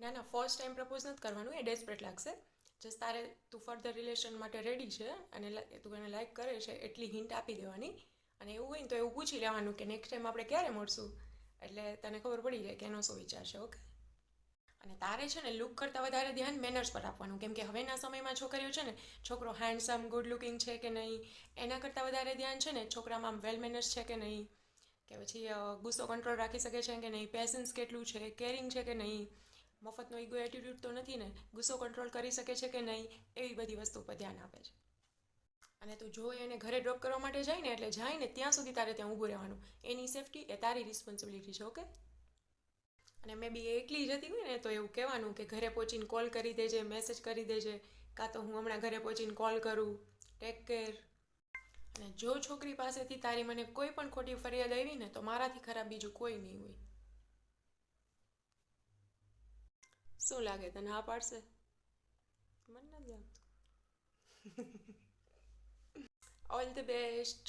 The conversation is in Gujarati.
ના ના, ફર્સ્ટ ટાઈમ પ્રપોઝ નથી કરવાનું, એ ડેસ્પરેટ લાગશે. જસ્ટ તારે તું ફર્ધર રિલેશન માટે રેડી છે અને તું એને લાઈક કરે છે એટલી હિન્ટ આપી દેવાની. અને એવું હોય ને તો એવું પૂછી લેવાનું કે નેક્સ્ટ ટાઈમ આપણે ક્યારે મળશું, એટલે તને ખબર પડી જાય કે એનો શું વિચાર છે. ઓકે. અને તારે છે ને લુક કરતાં વધારે ધ્યાન મેનર્સ પર આપવાનું, કેમ કે હવેના સમયમાં છોકરીઓ છે ને, છોકરો હેન્ડસમ ગુડ લુકિંગ છે કે નહીં એના કરતાં વધારે ધ્યાન છે ને છોકરામાં આમ વેલ મેનર્સ છે કે નહીં, કે પછી ગુસ્સો કંટ્રોલ રાખી શકે છે કે નહીં, પેશન્સ કેટલું છે, કેરિંગ છે કે નહીં, મફતનો ઈગો એટીટ્યૂડ તો નથી ને, ગુસ્સો કંટ્રોલ કરી શકે છે કે નહીં, એવી બધી વસ્તુ પર ધ્યાન આપે છે. અને તું જો એને ઘરે ડ્રોપ કરવા માટે જાય ને એટલે જાય ને ત્યાં સુધી તારે ત્યાં ઊભું રહેવાનું. એની સેફટી એ તારી રિસ્પોન્સિબિલિટી છે. ઓકે. અને મે બી એકલી જતી હોય ને તો એવું કહેવાનું કે ઘરે પહોંચીને કોલ કરી દેજે, મેસેજ કરી દેજે, કાં તો હું હમણાં ઘરે પહોંચીને કોલ કરું, ટેક કેર. અને જો છોકરી પાસેથી તારી મને કોઈ પણ ખોટી ફરિયાદ આવી ને તો મારાથી ખરાબ બીજું કોઈ નહીં હોય. શું લાગે તને, હા પાડશે? મને નથી લાગતું. All the best.